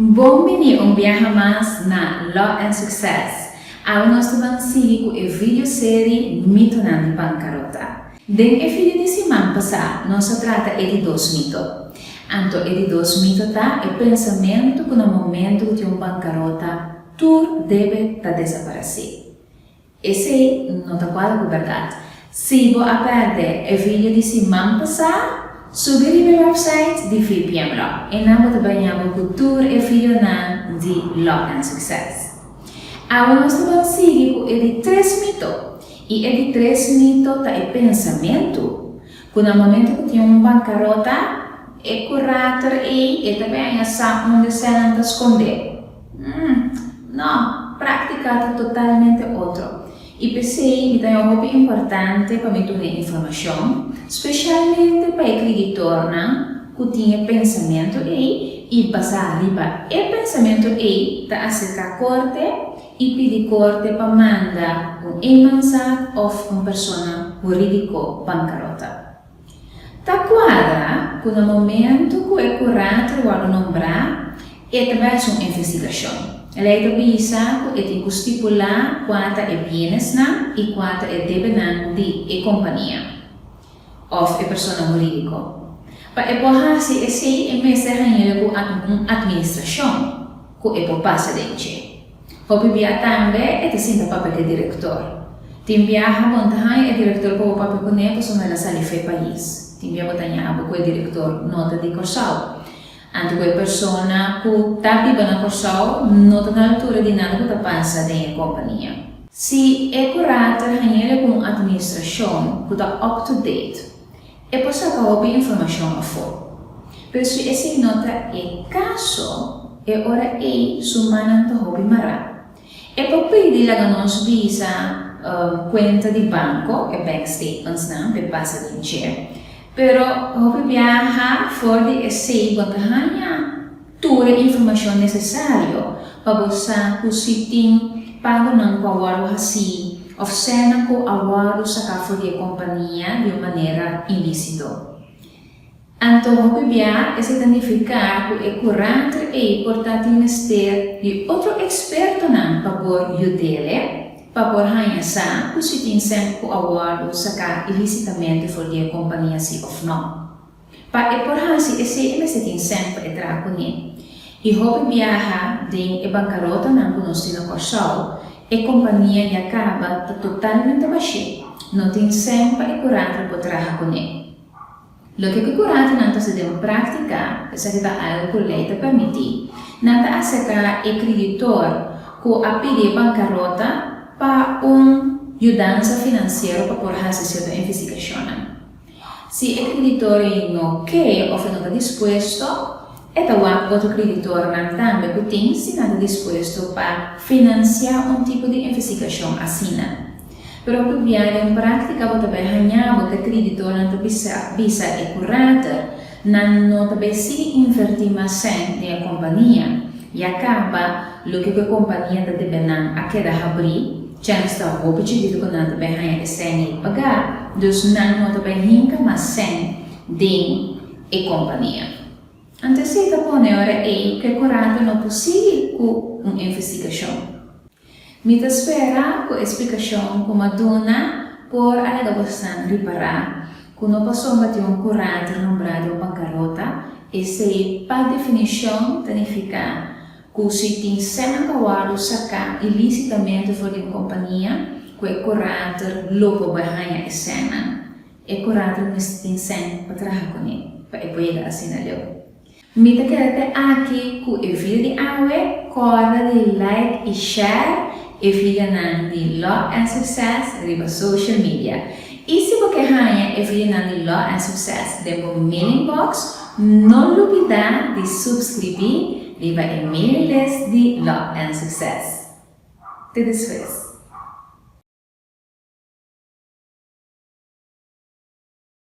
Bom-vindo a um viaje mais na Law and Success. Agora nós vamos seguir com a videosérie Mito na Bancarrota. Dentro do vídeo de semana passada, nós trata de dois mitos. Então, de dois mitos é o pensamento que no momento de uma bancarrota, tudo deve desaparecer. Esse não está quase verdade. Se você perder o vídeo de semana passada, subir o website de VPM Law e nós trabalhamos com todo o vídeo de Law and Success. Agora nós vamos seguir com o três mitos. E o três mitos é o pensamento que no momento que tem uma bancarrota, é correto e também sabe onde se não esconder. Não, prática é totalmente outro. E pensei que é algo importante para me dar informação, especialmente para o creditor que tem pensamento e passar arriba. E pensamento está acerca corte e pedir corte para mandar mensagem ou uma pessoa jurídica bancarrota. Está quadra que no momento que é correto o nombrar, é também uma investigação. Ela avisa que tem que estipular quanto é bienes e quanto é débito de companhia ou a pessoa jurídica. Para epohar-se esse é mensagem com a administração que é por passa dentro. Para enviar também é sempre o papel do diretor. Tem viaja montanha é diretor para o papel com a pessoa da sala de país. Tem viaja montanha com o diretor nota de cursal. Anto quella persona che sta vivendo na corso non sta all'altura di nada che pensa della compagnia. Se è corretto hanno con l'amministrazione che sta up to date e possa avere informazione a fuori. Per se si nota il caso e ora è su mananto hobby marà. E poi di la non visa conta di banco e bank statements per passa di c'è. Pero hobi viaja fuori e sei botahanya tutte le informazioni necessarie para você conseguir pago não awaro assim ou cena com awaro sacar fora da companhia de uma maneira ilícita. Então hobi viaja significa que é correto e importante investir de outro experto não para por ajudá-lo. Para por hanhar que se tem sempre o award sacar ilicitamente fora da companhia se ou não. Para por hanhar se esse tem sempre entrar com ele. E hobby viaja de bancarrota não conosco no corso e companhia e acaba totalmente baixa. Não tem sempre o coragem para trabalhar com ele. Lo que o coragem não se deve praticar, é que algo que a lei permite. Não está a sacar o creditor que a pedir bancarrota para mudança financeira para por fazer a investigação. Se o creditor não quer ou não está disposto, então outro creditor também que tem se não está disposto para financiar tipo de investigação assim. Mas o que em prática você também ganhar que o creditor não bisa é correto, não também se invertir mais na companhia e acaba o que a companhia está devendo a querer abrir. Chance está roupa de que não também ganha sem pagar, dus não também rinca mas sem de companhia. Então se está pondo hora que correto não possível com uma investigação. Me espera com a explicação como a dona por a negociação reparar que não passou a ter correto nombrado bancarrota e se para definição significa que se tem sempre que sacar ilicitamente fora de uma companhia, que é correto logo para a cena, é correto mas tem sempre para trabalhar com ele, para apoiar assim a lei. Me quero aqui com o vídeo de hoje, corda de like e share o vídeo de Law and Success riba social media. E se você ganha o vídeo de Law and Success dentro do mailing box, não duvida de subscrever riba a mailing list de Law and Success. Te desfez.